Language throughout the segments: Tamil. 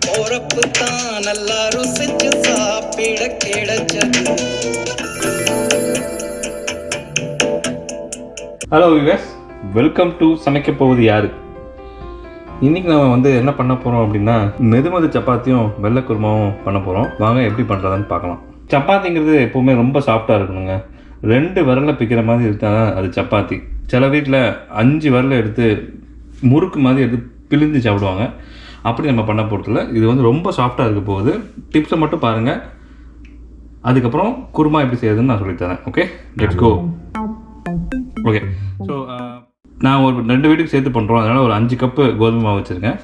போறப்பு தான் நல்லா ருசிச்சு சாப்பிட கிடைச்சது. ஹலோ வியூவர்ஸ், வெல்கம் டு சமைக்க போவது யாரு. இன்றைக்கி நம்ம என்ன பண்ண போகிறோம் அப்படின்னா, மெதுமது சப்பாத்தியும் வெள்ளை குருமாவும் பண்ண போகிறோம். வாங்க எப்படி பண்ணுறதுன்னு பார்க்கலாம். சப்பாத்திங்கிறது எப்போவுமே ரொம்ப சாஃப்டாக இருக்கணுங்க. 2 விரலில் பிக்கிற மாதிரி இருந்தால் அது சப்பாத்தி. சில வீட்டில் 5 விரலை எடுத்து முறுக்கு மாதிரி எடுத்து பிழிஞ்சு சாப்பிடுவாங்க. அப்படி நம்ம பண்ண போகிறதில்ல. இது ரொம்ப சாஃப்டாக இருக்க போகுது. டிப்ஸை மட்டும் பாருங்கள். அதுக்கப்புறம் குருமா எப்படி செய்யறதுன்னு நான் சொல்லித்தரேன். Okay, let's go. Okay, so நான் ஒரு 2 வீட்டுக்கு சேர்த்து பண்ணுறோம். அதனால் ஒரு 5 கப்பு கோதுமை மாவு வச்சுருக்கேன்.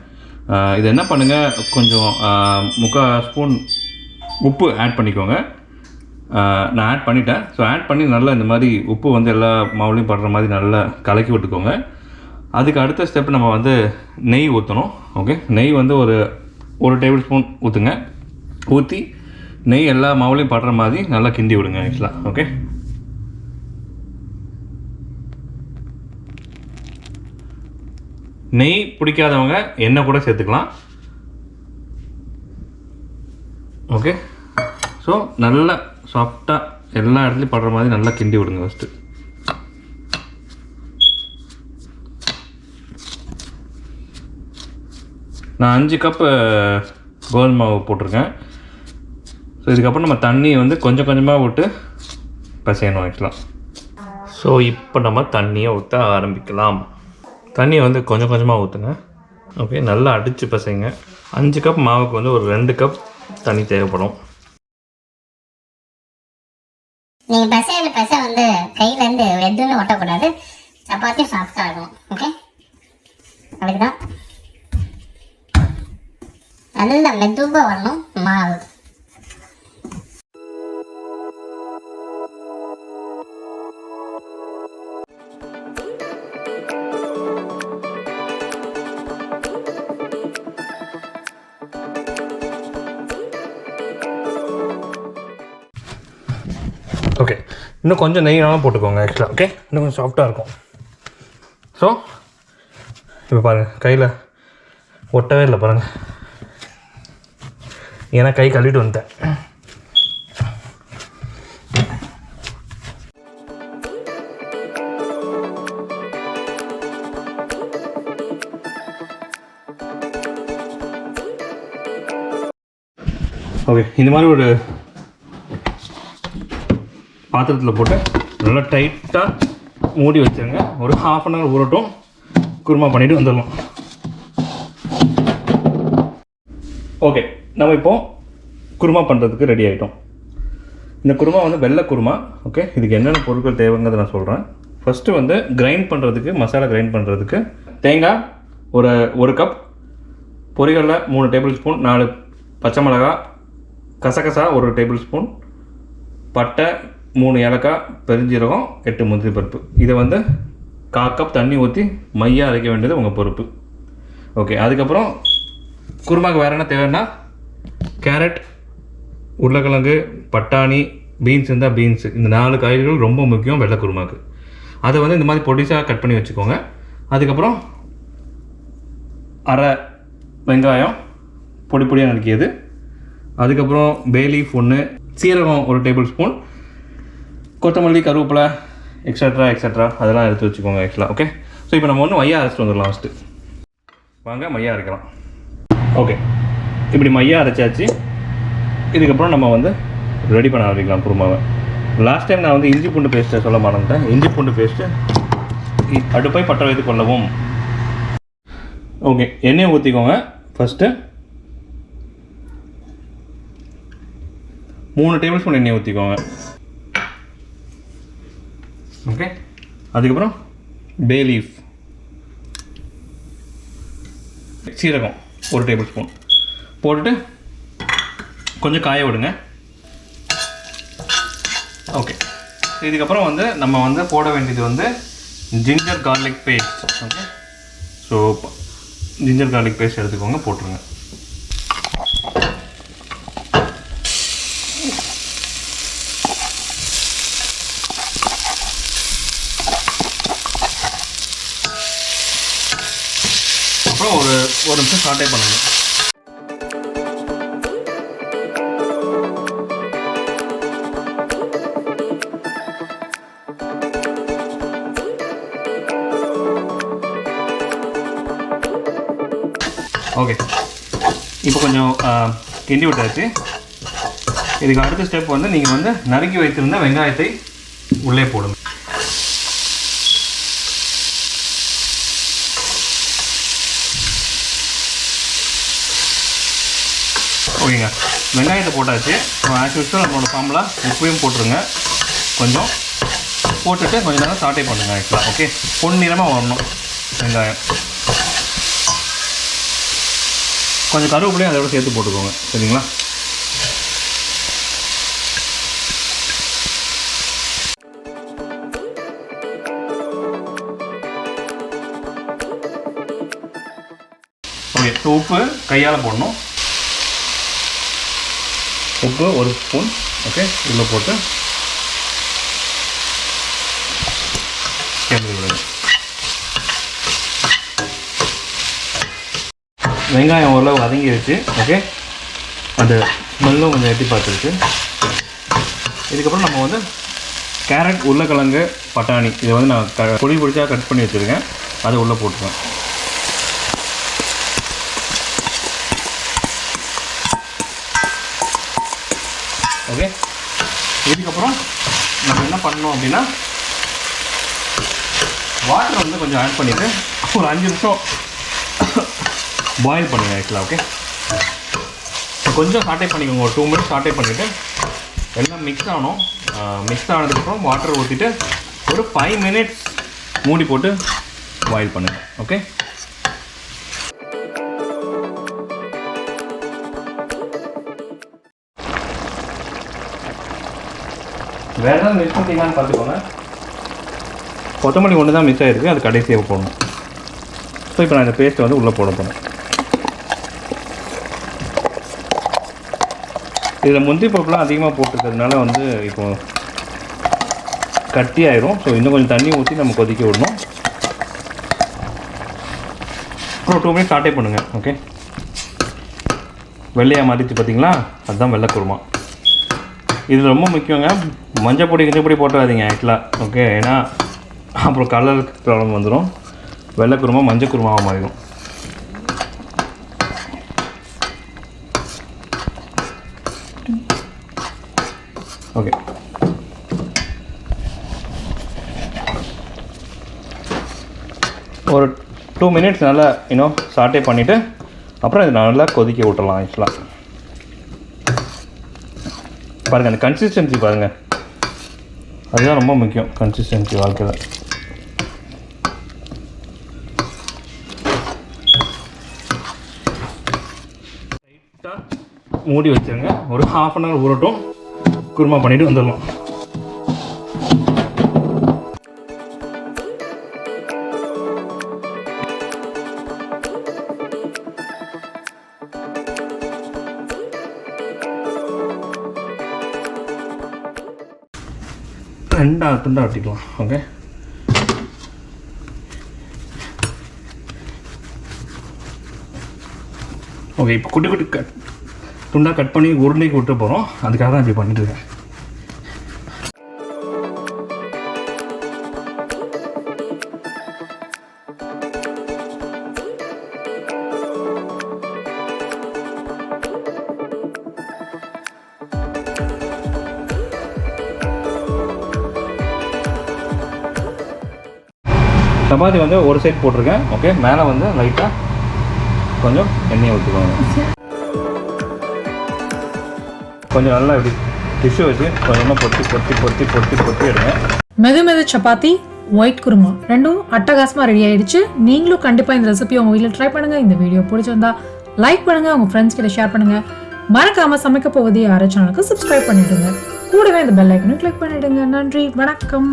இது என்ன பண்ணுங்கள், கொஞ்சம் 3/4 ஸ்பூன் உப்பு ஆட் பண்ணிக்கோங்க. நான் ஆட் பண்ணிட்டேன். ஸோ ஆட் பண்ணி நல்லா இந்த மாதிரி உப்பு எல்லா மாவுலையும் படுற மாதிரி நல்லா கலக்கி விட்டுக்கோங்க. அதுக்கு அடுத்த ஸ்டெப் நம்ம நெய் ஊற்றணும். ஓகே, நெய் ஒரு டேபிள் ஸ்பூன் ஊற்றுங்க. ஊற்றி நெய் எல்லா மாவுலையும் படுற மாதிரி நல்லா கிண்டி விடுங்க ஆக்சுவலாக. ஓகே, நெய் பிடிக்காதவங்க எண்ணெய் கூட சேர்த்துக்கலாம். ஓகே, ஸோ நல்லா சாஃப்டாக எல்லா இடத்துலையும் படுற மாதிரி நல்லா கிண்டி விடுங்க ஃபஸ்ட்டு. நான் 5 கப்பு கோதுமை மாவு போட்டிருக்கேன். ஸோ இதுக்கப்புறம் நம்ம தண்ணி கொஞ்சம் கொஞ்சமாக விட்டு பசையணும் ஆக்சுவலாக. ஸோ இப்போ நம்ம தண்ணியை ஊற்ற ஆரம்பிக்கலாம். தண்ணியை கொஞ்சம் கொஞ்சமாக ஊற்றுங்க. ஓகே, நல்லா அடித்து பசைங்க. 5 கப் மாவுக்கு ஒரு 2 கப் தண்ணி தேவைப்படும். நீங்கள் பசையில் கையிலேருந்து எதுன்னு ஒட்டக்கூடாது. சப்பாத்தியும் சாஃப்டாக இருக்கும். ஓகே, அதுக்கு தான் நல்லா மெதுவாக வரணும் மாவு. ஓகே, இன்னும் கொஞ்சம் நெய்னாலும் போட்டுக்கோங்க ஆக்சுவலாக. ஓகே, இன்னும் கொஞ்சம் சாஃப்டாக இருக்கும். ஸோ இப்போ பாருங்கள், கையில் ஒட்டவே இல்லை பாருங்கள். ஏன்னா கை கழுவிட்டு வந்துட்டேன். ஓகே, இந்த மாதிரி ஒரு பாத்திரத்தில் போட்டு நல்லா டைட்டாக மூடி வச்சுருங்க. ஒரு 1/2 அன் ஹவர் ஊறட்டும். குருமா பண்ணிவிட்டு வந்துடலாம். ஓகே, நம்ம இப்போது குருமா பண்ணுறதுக்கு ரெடி ஆகிட்டோம். இந்த குருமா வெள்ளை குருமா. ஓகே, இதுக்கு என்னென்ன பொருட்கள் தேவைங்கிறத நான் சொல்கிறேன். ஃபஸ்ட்டு கிரைண்ட் பண்ணுறதுக்கு, மசாலா கிரைண்ட் பண்ணுறதுக்கு தேங்காய் ஒரு கப், பொரிகடலை 3 டேபிள் ஸ்பூன், 4 பச்சை மிளகா, கசகசா 1 டேபிள் ஸ்பூன், பட்டை 3 ஏலக்காய், பெருஞ்சீரகம் 8 முந்திரி பருப்பு. இதை 1/4 கப் தண்ணி ஊற்றி மையாக அரைக்க வேண்டியது உங்கள் பொறுப்பு. ஓகே, அதுக்கப்புறம் குருமாவுக்கு வேறு என்ன தேவைன்னா, கேரட், உருளைக்கிழங்கு, பட்டாணி, பீன்ஸ் இருந்தால் பீன்ஸு. இந்த 4 காய்கறிகள் ரொம்ப முக்கியம் வெள்ளை குருமாவுக்கு. அதை இந்த மாதிரி பொடிசாக கட் பண்ணி வச்சுக்கோங்க. அதுக்கப்புறம் அரை வெங்காயம் பொடியாக நறுக்கியது. அதுக்கப்புறம் பே லீஃப் 1, சீரகம் 1 டேபிள் ஸ்பூன், கொத்தமல்லி, கருவேப்பிலை, எக்ஸட்ரா அதெல்லாம் எடுத்து வச்சுக்கோங்க ஆக்சுவலாக. ஓகே, ஸோ இப்போ நம்ம மையாக அரைச்சிட்டு வந்துடலாம். ஃபஸ்ட்டு வாங்க மையாக அரைக்கலாம். ஓகே, இப்படி மையாக அரைச்சாச்சு. இதுக்கப்புறம் நம்ம ரெடி பண்ண ஆரம்பிக்கலாம் குருமாவை. லாஸ்ட் டைம் நான் இஞ்சி பூண்டு பேஸ்ட்டை சொல்ல மறந்துட்டேன். இஞ்சி பூண்டு பேஸ்ட்டு அடுப்பை பற்ற வைத்து கொள்ளவும். ஓகே, எண்ணெயை ஊற்றிக்கோங்க. ஃபஸ்ட்டு 3 டேபிள் ஸ்பூன் எண்ணெய் ஊற்றிக்கோங்க. ஓகே, அதுக்கப்புறம் பே லீஃப், சீரகம் 1 டேபிள் ஸ்பூன் போட்டுட்டு கொஞ்சம் காய விடுங்க. ஓகே, இதுக்கப்புறம் நம்ம போட வேண்டியது ginger garlic paste. Okay, so ginger garlic paste எடுத்துக்கோங்க, போட்டுருங்க. அப்புறம் ஒரு நிமிஷம் சாட்டே பண்ணுங்கள். ஓகே, இப்போ கொஞ்சம் கிண்டி விட்டாச்சு. இதுக்கு அடுத்த ஸ்டெப் வந்து நீங்கள் வந்து நறுக்கி வைத்திருந்த வெங்காயத்தை உள்ளே போடுங்க. ஓகேங்க, வெங்காயத்தை போட்டாச்சு. ஆஸ் யூஸ்வல் நம்மளோட ஃபார்முலா உப்பையும் போட்டுருங்க. கொஞ்சம் போட்டுட்டு கொஞ்சம் நேரம் சாட்டே பண்ணுங்க. ஆக்சுவலாக ஓகே, பொன்னிறமாக வரணும் வெங்காயம். கொஞ்சம் கருவேப்பிலையும் அதோட சேர்த்து போட்டுக்கோங்க. சரிங்களா? ஓகே, உப்பு கையால் போடணும். உப்பு 1 ஸ்பூன். ஓகே, உள்ளே போட்டு கேள்வி விடுங்க. வெங்காயம் ஓரளவு வதங்கிடுச்சு. ஓகே, அந்த ஸ்மெல்லும் கொஞ்சம் எட்டி பார்த்துருக்கு. இதுக்கப்புறம் நம்ம வந்து கேரட், உருளைக்கிழங்கு, பட்டாணி இதை வந்து நான் பொடி பொடிச்சா கட் பண்ணி வச்சுருக்கேன். அதை உள்ளே போட்டுருவேன். ஓகே, இதுக்கப்புறம் நம்ம என்ன பண்ணணும் அப்படின்னா வாட்டர் வந்து கொஞ்சம் ஆட் பண்ணிவிட்டு ஒரு 5 நிமிஷம் பாயில் பண்ணுங்க. ஆக்சுவலாக ஓகே, கொஞ்சம் சாட்டே பண்ணிக்கோங்க. ஒரு 2 மினிட்ஸ் சாட்டே பண்ணிவிட்டு எல்லாம் மிக்ஸ் ஆகணும். மிக்ஸ் ஆனதுக்கப்புறம் வாட்டர் ஊற்றிட்டு ஒரு 5 மினிட்ஸ் மூடி போட்டு பாயில் பண்ணுங்கள். ஓகே, வேறு ஏதாவது மிக்ஸ் பண்ணிங்களான்னு பார்த்துக்கோங்க. கொத்தமல்லி ஒன்று தான் மிக்ஸ் ஆகிருக்கு, அது கடைசியாக போடணும். ஸோ இப்போ நான் இந்த பேஸ்ட்டை வந்து உள்ளே போட போகிறேன். இதில் முந்திரி பருப்புலாம் அதிகமாக போட்டுக்கிறதுனால வந்து இப்போ கட்டி ஆயிரும். ஸோ இன்னும் கொஞ்சம் தண்ணி ஊற்றி நம்ம கொதிக்க விடணும். அப்புறம் 2 மினிட்ஸ் ஸ்டார்ட்டே பண்ணுங்கள். ஓகே, வெள்ளையாக மாறிச்சு பார்த்தீங்களா? அதுதான் வெள்ளை குருமா. இது ரொம்ப முக்கியங்க. மஞ்சள் பொடி கிஞ்சப்பொடி போட்டுறாதீங்க ஆக்சுவலாக. ஓகே, ஏன்னா அப்புறம் கலர் ப்ராப்ளம் வந்துடும். வெள்ளை குருமா மஞ்சள் குருமாவாக மாறிடும். ஓகே, ஒரு 2 மினிட்ஸ் நல்லா இன்னும் சாட்டே பண்ணிவிட்டு அப்புறம் இது நல்லா கொதிக்க விட்டுறலாம். ஆக்சுவலாக பாருங்கள், அந்த கன்சிஸ்டன்சி பாருங்கள், அதுதான் ரொம்ப முக்கியம். கன்சிஸ்டன்சி வாழ்க்கையில். லைட்டாக மூடி வச்சுருங்க. ஒரு 1/2 அன் ஹவர் ஊறட்டும். குருமா பண்ணிவிட்டு வந்துடலாம். துண்டா வெட்டிக்கலாம். ஓகே, ஓகே, இப்போ குட்டி குட்டி துண்டாக கட் பண்ணி உருண்டைக்கு விட்டு போகிறோம். அதுக்காக தான் இப்படி பண்ணிட்டு இருக்கேன். சப்பாத்தி வந்து ஒரு சைட் போட்டிருக்கேன். ஓகே, மேலே வந்து லைட்டாக கொஞ்சம் எண்ணெயை ஊற்றிக்கோங்க. கொஞ்சம் நல்லா இப்படி டிஷ்யூ வச்சு கொஞ்சமாக பொட்டி எடுங்க. மெது சப்பாத்தி, ஒயிட் குருமா ரெண்டும் அட்டகாசமாக ரெடி ஆயிடுச்சு. நீங்களும் கண்டிப்பாக இந்த ரெசிபி உங்கள் வீட்டில் ட்ரை பண்ணுங்கள். இந்த வீடியோ பிடிச்சிருந்தா லைக் பண்ணுங்கள், உங்கள் ஃப்ரெண்ட்ஸ் கிட்ட ஷேர் பண்ணுங்கள். மறக்காமல் சமைக்க போவது யாரு சேனலுக்கு சப்ஸ்கிரைப் பண்ணிவிடுங்க. கூடவே இந்த பெல் ஐக்கனை கிளிக் பண்ணிவிடுங்க. நன்றி, வணக்கம்.